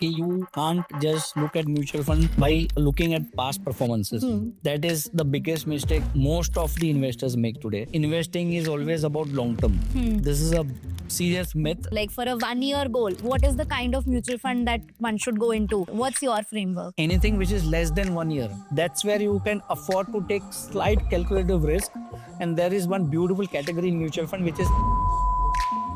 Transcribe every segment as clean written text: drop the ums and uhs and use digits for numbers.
You can't just look at mutual fund by looking at past performances. That is the biggest mistake most of the investors make today. Investing is always about long term. This is a serious myth. Like for a 1-year goal, what is the kind of mutual fund that one should go into? What's your framework? Anything which is less than 1 year, that's where you can afford to take slight calculative risk. And there is one beautiful category in mutual fund which is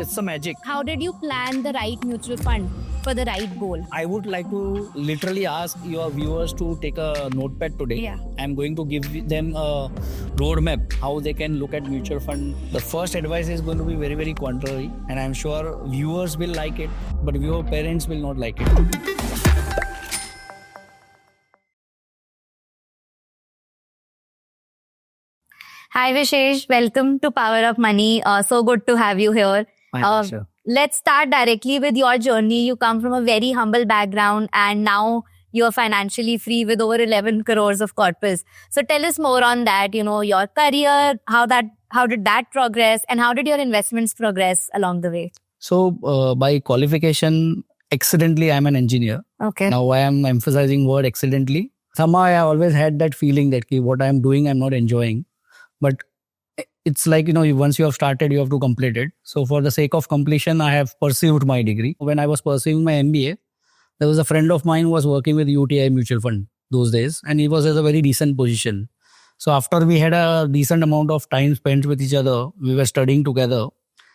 it's a magic. How did you plan the right mutual fund for the right goal? I would like to literally ask your viewers to take a notepad today. Yeah. I'm going to give them a roadmap how they can look at mutual fund. The first advice is going to be very, very contrary, and I'm sure viewers will like it, but your parents will not like it. Hi Vishesh, welcome to Power Up Money. So good to have you here. My pleasure. Let's start directly with your journey. You come from a very humble background and now you're financially free with over 11 crores of corpus. So tell us more on that, your career, how did that progress and how did your investments progress along the way? So by qualification, accidentally, I'm an engineer. Okay. Now I am emphasizing word accidentally. Somehow I always had that feeling that what I'm doing, I'm not enjoying. But it's like, once you have started, you have to complete it. So for the sake of completion, I have pursued my degree. When I was pursuing my MBA, there was a friend of mine who was working with UTI Mutual Fund those days, and he was at a very decent position. So after we had a decent amount of time spent with each other, we were studying together.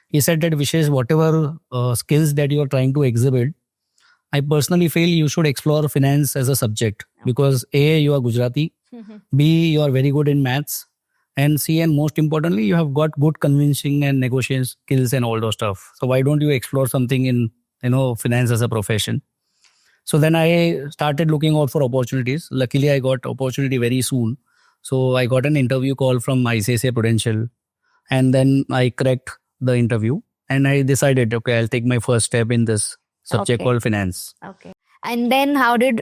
He said that Vishesh, whatever skills that you are trying to exhibit, I personally feel you should explore finance as a subject because A, you are Gujarati, B, you are very good in maths, and C, and most importantly, you have got good convincing and negotiation skills and all those stuff. So why don't you explore something in, finance as a profession? So then I started looking out for opportunities. Luckily, I got opportunity very soon. So I got an interview call from ICICI Prudential, and then I cracked the interview and I decided, okay, I'll take my first step in this subject called finance. Okay. And then how did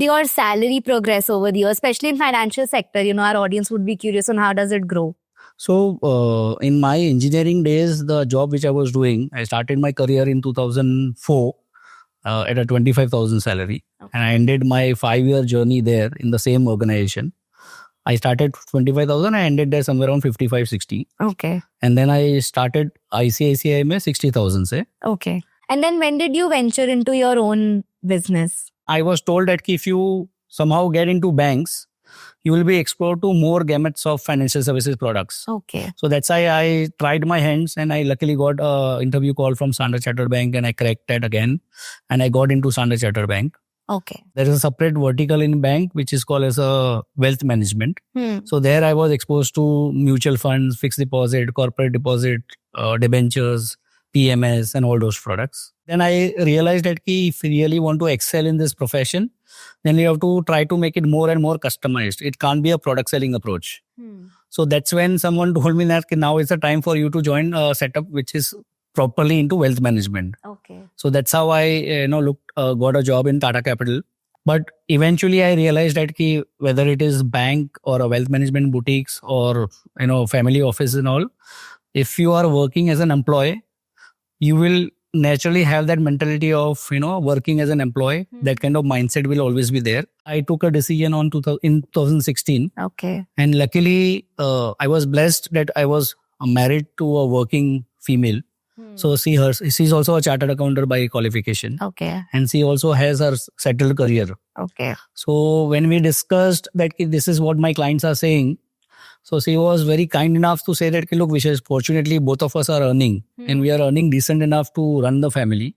your salary progress over the years, especially in financial sector? Our audience would be curious on how does it grow? So in my engineering days, the job which I was doing, I started my career in 2004 at a 25,000 salary. Okay. And I ended my 5-year journey there in the same organization. I started 25,000, I ended there somewhere around 55, 60. Okay. And then I started ICICI में 60,000 से. Okay. And then when did you venture into your own business? I was told that if you somehow get into banks, you will be exposed to more gamuts of financial services products. Okay. So that's why I tried my hands and I luckily got an interview call from Standard Chartered Bank and I cracked that again. And I got into Standard Chartered Bank. Okay. There is a separate vertical in bank which is called as a wealth management. So there I was exposed to mutual funds, fixed deposit, corporate deposit, debentures, PMS and all those products. Then I realized that if you really want to excel in this profession, then you have to try to make it more and more customized. It can't be a product selling approach. So that's when someone told me that now is the time for you to join a setup which is properly into wealth management. Okay. So that's how I got a job in Tata Capital. But eventually I realized that whether it is bank or a wealth management boutiques or family office and all, if you are working as an employee, you will naturally have that mentality of working as an employee. That kind of mindset will always be there. I took a decision in 2016. Okay. And luckily I was blessed that I was married to a working female. So she's also a chartered accountant by qualification. Okay. And she also has her settled career. Okay. So when we discussed that this is what my clients are saying, so she was very kind enough to say that, look, Vishesh, fortunately, both of us are earning and we are earning decent enough to run the family.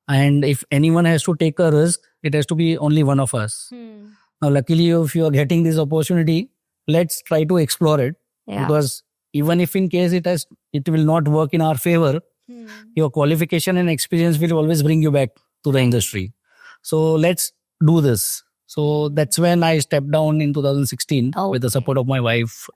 And if anyone has to take a risk, it has to be only one of us. Now, luckily, if you are getting this opportunity, let's try to explore it. Yeah. Because even if in case it will not work in our favor, your qualification and experience will always bring you back to the industry. So let's do this. So that's when I stepped down in 2016 with the support of my wife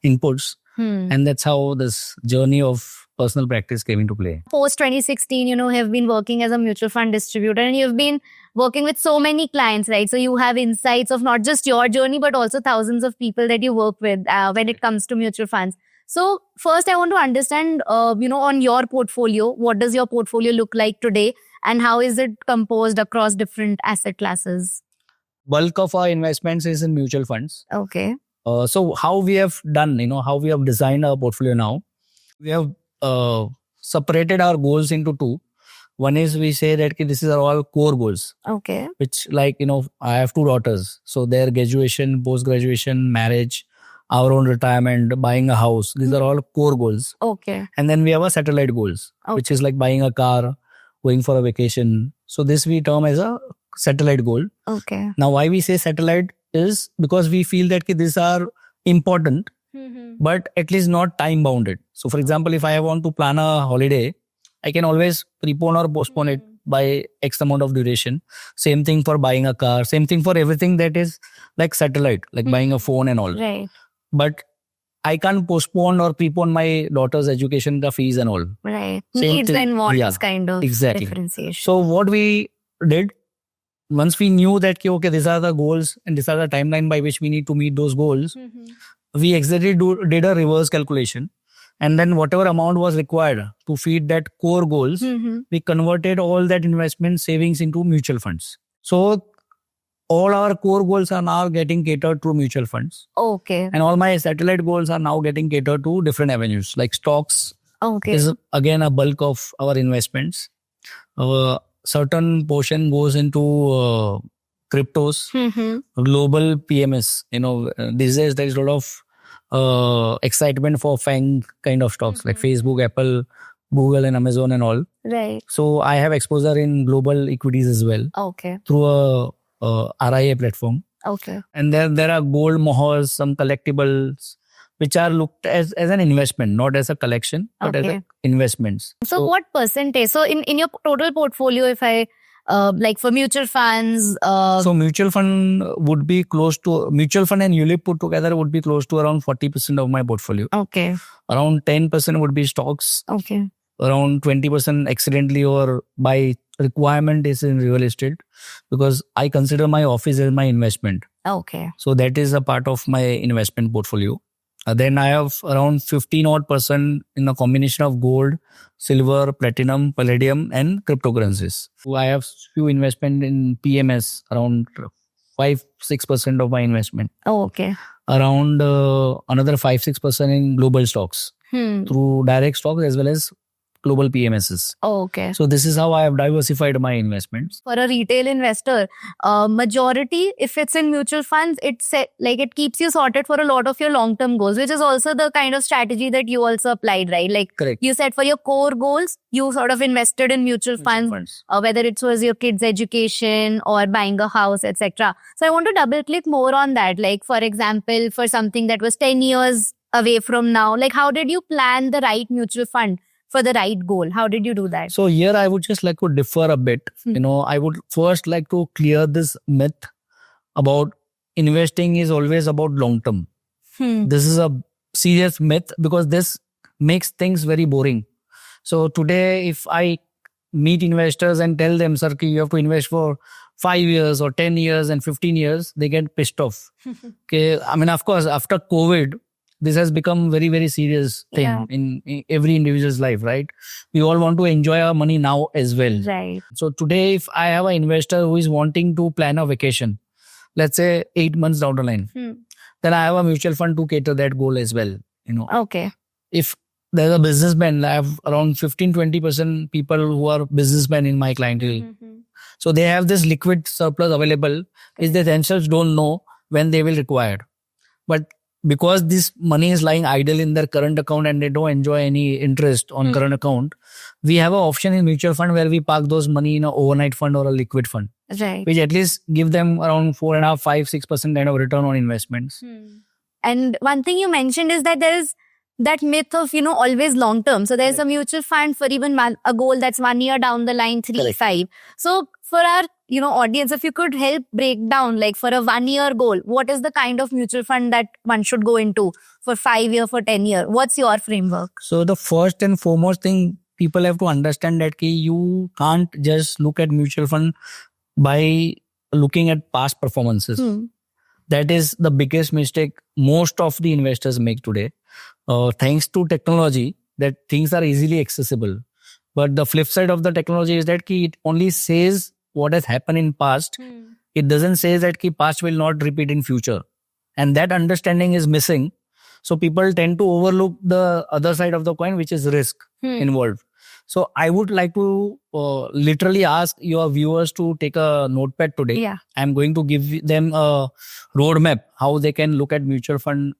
inputs. And that's how this journey of personal practice came into play. Post 2016, have been working as a mutual fund distributor and you've been working with so many clients, right? So you have insights of not just your journey, but also thousands of people that you work with when it comes to mutual funds. So first I want to understand, on your portfolio, what does your portfolio look like today? and how is it composed across different asset classes? Bulk of our investments is in mutual funds. Okay. So how we have done, how we have designed our portfolio now, we have separated our goals into two. One is we say that this is all core goals, Okay. which I have two daughters. So their graduation, post-graduation, marriage, our own retirement, buying a house, these are all core goals. Okay. And then we have a satellite goals, which is like buying a car, going for a vacation. So this we term as a satellite goal. Okay. Now, why we say satellite is because we feel that these are important, but at least not time bounded. So for example, if I want to plan a holiday, I can always prepone or postpone it by X amount of duration. Same thing for buying a car, same thing for everything that is like satellite, like buying a phone and all. Right. But I can't postpone or prepone my daughter's education, the fees and all. Right. Same Needs thing. and wants Yeah, kind of exactly. differentiation. So what we did, once we knew that okay, these are the goals and these are the timeline by which we need to meet those goals, we exactly did a reverse calculation. And then whatever amount was required to feed that core goals, we converted all that investment savings into mutual funds. So all our core goals are now getting catered through mutual funds. Okay. And all my satellite goals are now getting catered to different avenues. Like stocks Okay. is again a bulk of our investments. Certain portion goes into cryptos, global PMS. These days there is a lot of excitement for FANG kind of stocks like Facebook, Apple, Google and Amazon and all. Right. So I have exposure in global equities as well Okay. through a RIA platform. Okay. And there are gold mohors, some collectibles, which are looked as an investment, not as a collection, but as Okay. investments. So what percentage? So in your total portfolio, if I like for mutual funds, So mutual fund would be close to, mutual fund and ULIP put together would be close to around 40% of my portfolio. okay. Around 10% would be stocks. Okay. Around 20% accidentally or by requirement is in real estate, because I consider my office as my investment. Okay. So that is a part of my investment portfolio. Then I have around 15% in a combination of gold, silver, platinum, palladium and cryptocurrencies. So I have few investment in PMS, around 5-6% of my investment. Oh, okay. Around another 5-6% in global stocks through direct stocks as well as global PMSs. Oh, okay. So this is how I have diversified my investments. For a retail investor, majority, if it's in mutual funds, it keeps you sorted for a lot of your long-term goals, which is also the kind of strategy that you also applied, right? Like Correct. you said for your core goals, you sort of invested in mutual funds. Whether it was your kids' education or buying a house, etc. So I want to double click more on that. Like for example, for something that was 10 years away from now, like how did you plan the right mutual fund for the right goal? How did you do that? So here I would just like to differ a bit. I would first like to clear this myth about investing is always about long term. This is a serious myth because this makes things very boring. So today if I meet investors and tell them, sir, you have to invest for 5 years or 10 years and 15 years, they get pissed off. Okay, I mean, of course, after COVID, this has become very, very serious thing in every individual's life, right? We all want to enjoy our money now as well. Right. So today, if I have an investor who is wanting to plan a vacation, let's say 8 months down the line, then I have a mutual fund to cater that goal as well. Okay. If there's a businessman, I have around 15-20% people who are businessmen in my clientele. So they have this liquid surplus available, which they themselves don't know when they will require. But because this money is lying idle in their current account and they don't enjoy any interest on current account, we have an option in mutual fund where we park those money in an overnight fund or a liquid fund, Right. which at least give them around 4.5, 5-6% kind of return on investments. And one thing you mentioned is that there is that myth of, always long term. So there's a mutual fund for even a goal that's 1 year down the line, 3, 5. So for our, audience, if you could help break down, like for a 1 year goal, what is the kind of mutual fund that one should go into for 5 year, for 10 year? What's your framework? So the first and foremost thing people have to understand that you can't just look at mutual fund by looking at past performances. That is the biggest mistake most of the investors make today. Thanks to technology, that things are easily accessible. But the flip side of the technology is that it only says what has happened in past. It doesn't say that past will not repeat in future. And that understanding is missing. So people tend to overlook the other side of the coin, which is risk involved. So I would like to literally ask your viewers to take a notepad today. Yeah. I'm going to give them a roadmap how they can look at mutual fund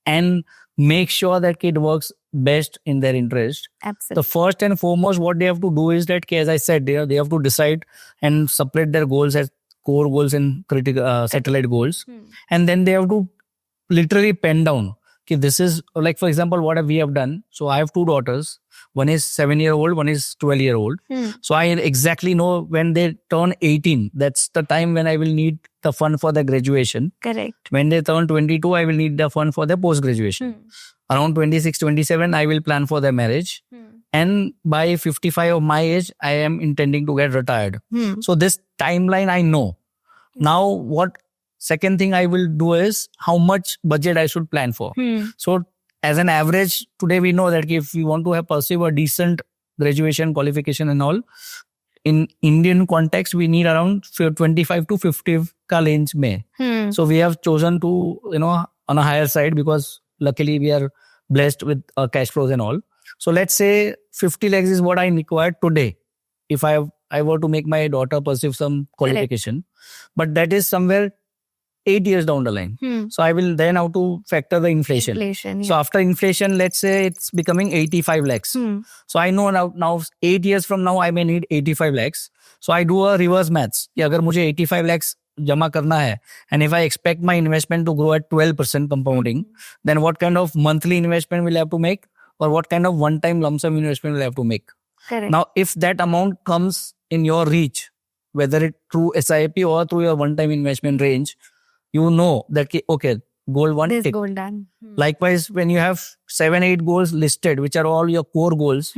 and make sure that it works best in their interest. Absolutely. The first and foremost, what they have to do is that, as I said, they have to decide and separate their goals as core goals and critical satellite goals. And then they have to literally pen down. This is like, for example, what we have done. So I have two daughters. One is 7-year-old, one is 12-year-old. So I exactly know when they turn 18, that's the time when I will need the fund for their graduation. Correct. When they turn 22, I will need the fund for their post-graduation. Around 26, 27, I will plan for their marriage. And by 55 of my age, I am intending to get retired. So this timeline I know. Now what second thing I will do is how much budget I should plan for. So as an average, today we know that if we want to pursue a decent graduation, qualification and all, in Indian context, we need around 25 to 50 ka range mein. So we have chosen to, on a higher side because luckily we are blessed with cash flows and all. So let's say 50 lakhs is what I require today. If I were to make my daughter pursue some qualification, but that is somewhere 8 years down the line. So I will then have to factor the inflation. So after inflation, let's say it's becoming 85 lakhs. So I know now 8 years from now, I may need 85 lakhs. So I do a reverse maths. कि अगर मुझे 85 lakhs जमा करना है, and if I expect my investment to grow at 12% compounding, then what kind of monthly investment will I have to make? Or what kind of one-time lump sum investment will I have to make? Correct. Now, if that amount comes in your reach, whether it through SIP or through your one-time investment range, you know that, okay, goal one, This tick. goal done. Likewise, when you have 7-8 goals listed, which are all your core goals,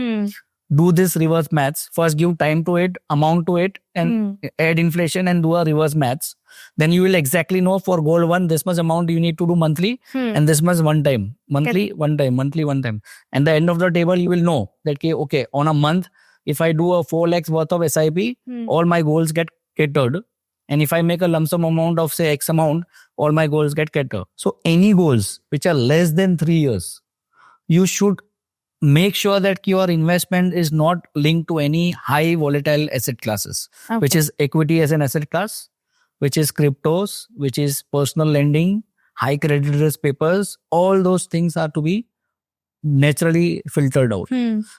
do this reverse maths. First, give time to it, amount to it, and add inflation and do a reverse maths. Then you will exactly know for goal one, this much amount you need to do monthly and this much one time. Monthly, one time, monthly, one time. And the end of the table, you will know that, okay, on a month, if I do a 4 lakhs worth of SIP, all my goals get catered. And if I make a lump sum amount of say X amount, all my goals get catered. So any goals which are less than 3 years, you should make sure that your investment is not linked to any high volatile asset classes, which is equity as an asset class, which is cryptos, which is personal lending, high credit risk papers. All those things are to be naturally filtered out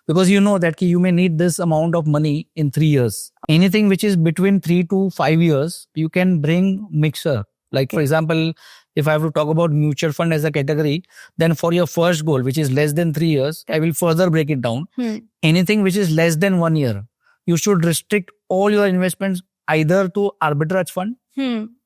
because you know that you may need this amount of money in 3 years. Anything which is between 3 to 5 years, you can bring mixer. Like for example, if I have to talk about mutual fund as a category, then for your first goal, which is less than 3 years, I will further break it down. Anything which is less than 1 year, you should restrict all your investments either to arbitrage fund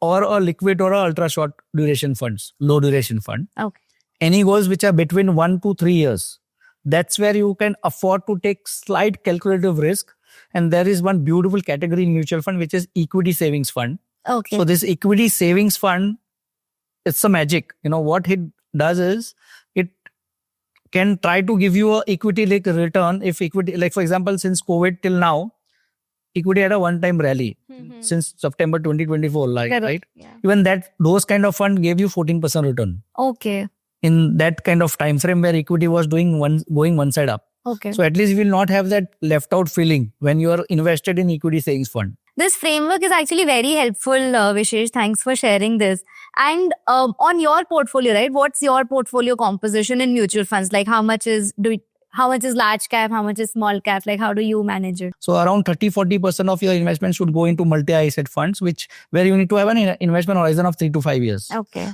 or a liquid or a ultra short duration funds, low duration fund. Okay. Any goals which are between 1 to 3 years, that's where you can afford to take slight calculative risk. And there is one beautiful category in mutual fund, which is equity savings fund. Okay. So this equity savings fund, it's a magic. What it does is it can try to give you a equity like return. If equity, like for example, since COVID till now, equity had a one-time rally since September 2024, right? Yeah. Even those kind of fund gave you 14% return. Okay. In that kind of time frame where equity was going one side up. Okay. So at least you will not have that left out feeling when you are invested in equity savings fund. This framework is actually very helpful, Vishesh. Thanks for sharing this. And on your portfolio, right? What's your portfolio composition in mutual funds? Like how much is large cap? How much is small cap? Like how do you manage it? So around 30-40% of your investment should go into multi-asset funds, where you need to have an investment horizon of 3 to 5 years. Okay.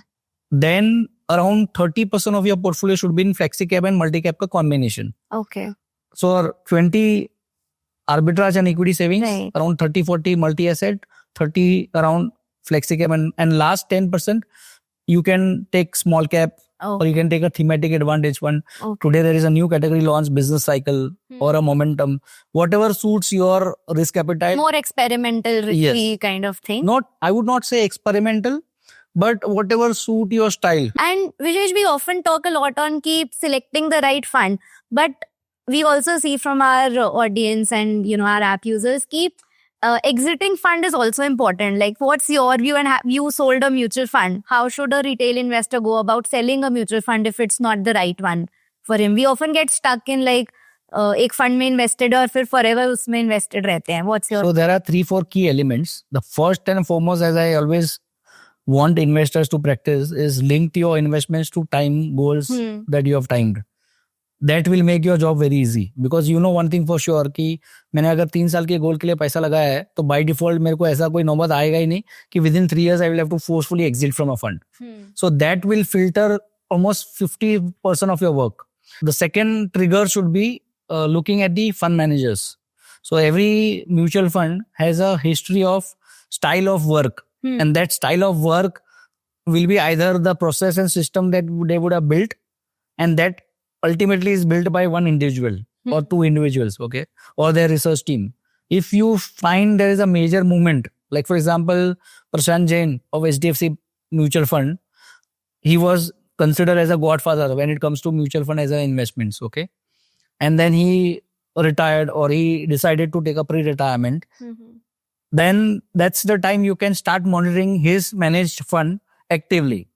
Then around 30% of your portfolio should be in flexi cap and multi cap combination. Okay. So 20 arbitrage and equity savings, Right. around 30-40 multi-asset, 30 around flexi cap, and last 10% you can take small cap or you can take a thematic advantage fund. Okay. Today there is a new category launched, business cycle or a momentum, whatever suits your risk appetite. More experimental, risky kind of thing. I would not say experimental, but whatever suit your style. And Vishesh, we often talk a lot on keep selecting the right fund. But we also see from our audience and our app users keep exiting fund is also important. Like, what's your view? And have you sold a mutual fund? How should a retail investor go about selling a mutual fund if it's not the right one for him? We often get stuck in like एक fund में invested और फिर forever उसमें invested रहते हैं. What's your? So there are 3-4 key elements. The first and foremost, as I always want investors to practice, is link your investments to time goals that you have timed. That will make your job very easy. Because you know one thing for sure कि मैंने अगर 3 साल के गोल के लिए पैसा लगाया है तो by default मेरे को ऐसा कोई नौबत आएगा ही नहीं कि within 3 years I will have to forcefully exit from a fund. So that will filter almost 50% of your work. The second trigger should be looking at the fund managers. So every mutual fund has a history of style of work. And that style of work will be either the process and system that they would have built, and that ultimately is built by one individual or 2 individuals, okay, or their research team. If you find there is a major movement, like for example, Prashant Jain of HDFC Mutual Fund, he was considered as a godfather when it comes to mutual fund as an investments, okay, and then he retired or he decided to take a pre-retirement. Then that's the time you can start monitoring his managed fund actively.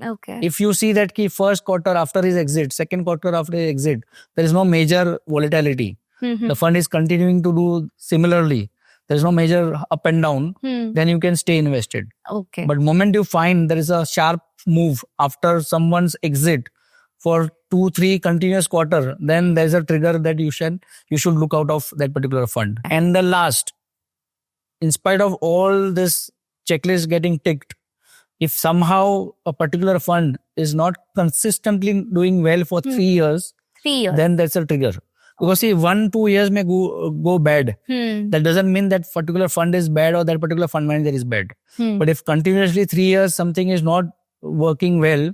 Okay. If you see that ki first quarter after his exit, second quarter after his exit, there is no major volatility. The fund is continuing to do similarly. There is no major up and down. Then you can stay invested. Okay. But moment you find there is a sharp move after someone's exit for 2-3 continuous quarter, then there is a trigger that you should look out of that particular fund. And the last, in spite of all this checklist getting ticked, if somehow a particular fund is not consistently doing well for 3 years, 3 years. then that's a trigger. Because see, 1-2 years may go bad. That doesn't mean that particular fund is bad or that particular fund manager is bad. But if continuously 3 years something is not working well,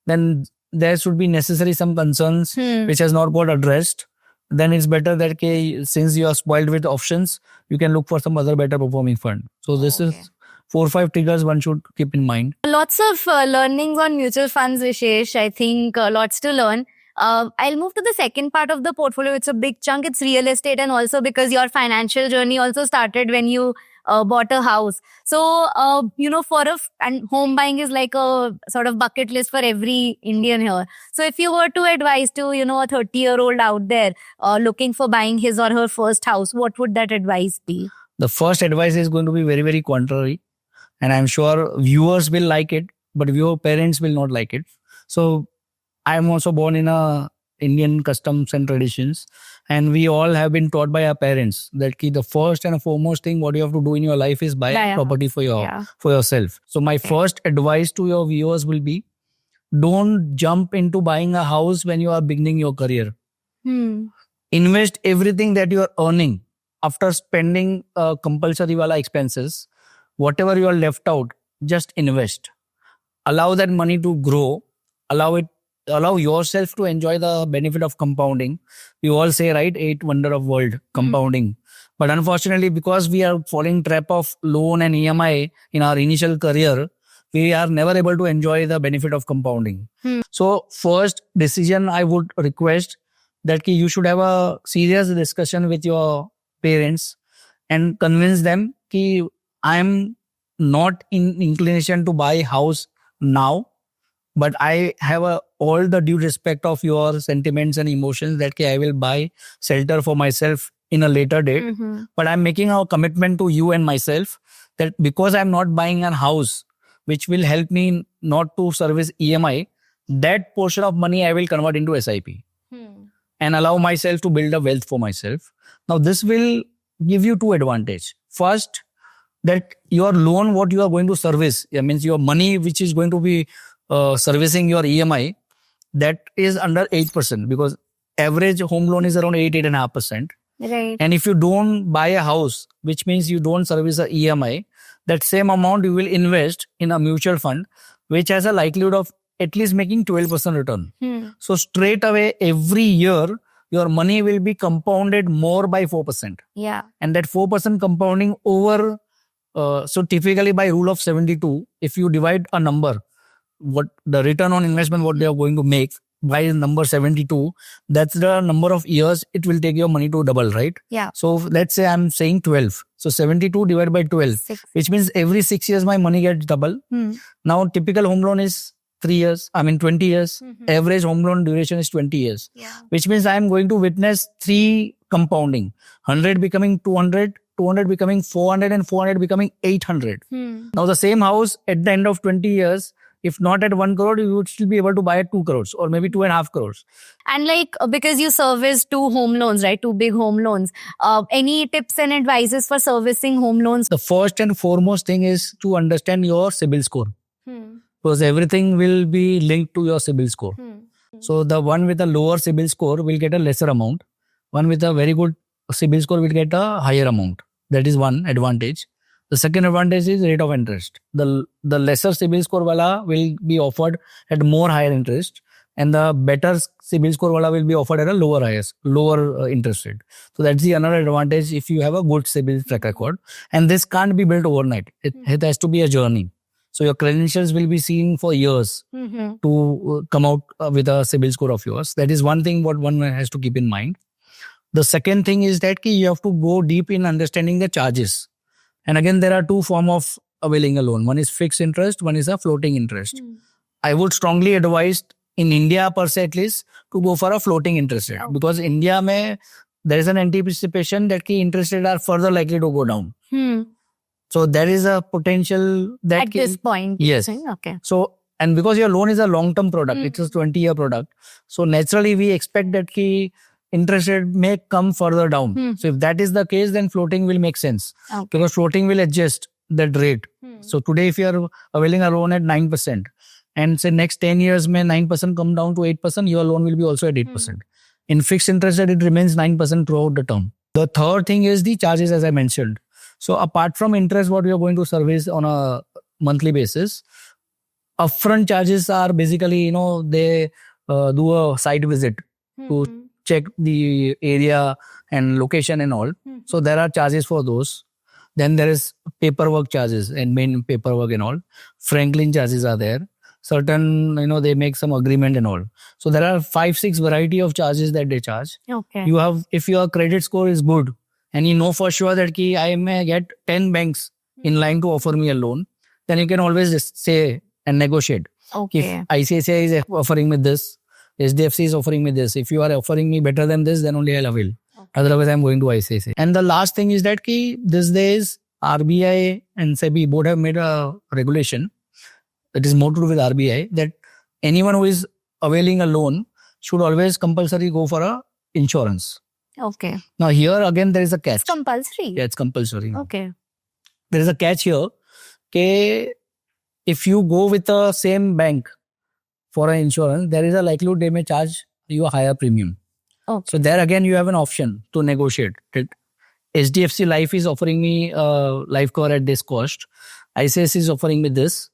then there should be necessary some concerns which has not got addressed. Then it's better that okay, since you are spoiled with options, you can look for some other better performing fund. So this is 4 or 5 triggers one should keep in mind. Lots of learnings on mutual funds, Vishesh. I think lots to learn. I'll move to the second part of the portfolio. It's a big chunk. It's real estate, and also because your financial journey also started when you bought a house. So, and home buying is like a sort of bucket list for every Indian here. So if you were to advise to, a 30-year-old out there looking for buying his or her first house, what would that advice be? The first advice is going to be very, very contrary. And I'm sure viewers will like it, but your parents will not like it. So I'm also born in a Indian customs and traditions, and we all have been taught by our parents that the first and foremost thing what you have to do in your life is buy property for yourself. So my first advice to your viewers will be, don't jump into buying a house when you are beginning your career. Invest everything that you are earning after spending compulsory wala expenses. Whatever you are left out, just invest. Allow that money to grow. Allow yourself to enjoy the benefit of compounding. We all say, right, 8 wonder of world, compounding. But unfortunately, because we are falling trap of loan and EMI in our initial career, we are never able to enjoy the benefit of compounding. So first decision I would request that you should have a serious discussion with your parents and convince them that I'm not in inclination to buy house now, but I have all the due respect of your sentiments and emotions that I will buy shelter for myself in a later date. But I'm making a commitment to you and myself that because I'm not buying a house which will help me not to service EMI, that portion of money I will convert into SIP and allow myself to build a wealth for myself. Now this will give you 2 advantages. First, that your loan, what you are going to service, means your money which is going to be servicing your EMI, that is under 8% because average home loan is around 8.5%. Right. And if you don't buy a house, which means you don't service a EMI, that same amount you will invest in a mutual fund, which has a likelihood of at least making 12% return. So straight away, every year, your money will be compounded more by 4%. Yeah. And that 4% compounding over, so typically by rule of 72, if you divide a number, what the return on investment, what they are going to make, by number 72, that's the number of years it will take your money to double, right? Yeah. So let's say I'm saying 12. So 72 divided by 12, 6. which means every 6 years my money gets double. Now typical home loan is 3 years, 20 years. Average home loan duration is 20 years, which means I am going to witness 3 compounding. 100 becoming 200, 200 becoming 400, and 400 becoming 800. Now the same house at the end of 20 years, if not at 1 crore, you would still be able to buy at 2 crores or maybe 2.5 crores. And like, because you service 2 home loans, right? 2 big home loans. Any tips and advices for servicing home loans? The first and foremost thing is to understand your CIBIL score. Because everything will be linked to your CIBIL score. So the one with a lower CIBIL score will get a lesser amount. One with a very good CIBIL score will get a higher amount. That is one advantage. The second advantage is rate of interest. The lesser CIBIL score wala will be offered at more higher interest, and the better CIBIL score wala will be offered at a lower interest rate. So that's the another advantage if you have a good CIBIL track record. And this can't be built overnight. It has to be a journey. So your credentials will be seen for years to come out with a CIBIL score of yours. That is one thing what one has to keep in mind. The second thing is that you have to go deep in understanding the charges. And again, there are 2 forms of availing a loan. One is fixed interest, one is a floating interest. I would strongly advise in India per se at least to go for a floating interest rate. Because India there is an anticipation that interest rates are further likely to go down. So there is a potential that at this point. Yes. Okay. So, and because your loan is a long-term product, it's a 20-year product. So naturally we expect that interest rate may come further down. So if that is the case, then floating will make sense. Because floating will adjust that rate. So today if you are availing a loan at 9% and say next 10 years may 9% come down to 8%, your loan will be also at 8%. In fixed interest rate, it remains 9% throughout the term. The third thing is the charges, as I mentioned. So apart from interest, what we are going to service on a monthly basis, upfront charges are basically, they do a site visit to check the area and location and all. So there are charges for those. Then there is paperwork charges and main paperwork and all. Franklin charges are there. Certain, they make some agreement and all. So there are 5-6 variety of charges that they charge. Okay. If your credit score is good and you know for sure that I may get 10 banks in line to offer me a loan, then you can always just say and negotiate. Okay. If ICICI is offering me this, SDFC is offering me this. If you are offering me better than this, then only I'll avail. Otherwise, I'm going to ICICI. And the last thing is that these days, RBI and SEBI both have made a regulation that is more to do with RBI that anyone who is availing a loan should always compulsory go for a insurance. Okay. Now here again, there is a catch. It's compulsory? Yeah, it's compulsory. Okay. There is a catch here. If you go with the same bank for an insurance, there is a likelihood they may charge you a higher premium. Okay. So there again, you have an option to negotiate. SDFC Life is offering me life cover at this cost. ICICI is offering me this.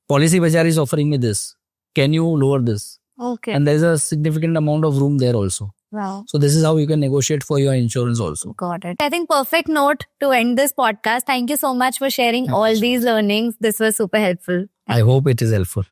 Policy Bazaar is offering me this. Can you lower this? Okay. And there is a significant amount of room there also. Wow. So this is how you can negotiate for your insurance also. Got it. I think perfect note to end this podcast. Thank you so much for sharing all these learnings. This was super helpful. I hope it is helpful.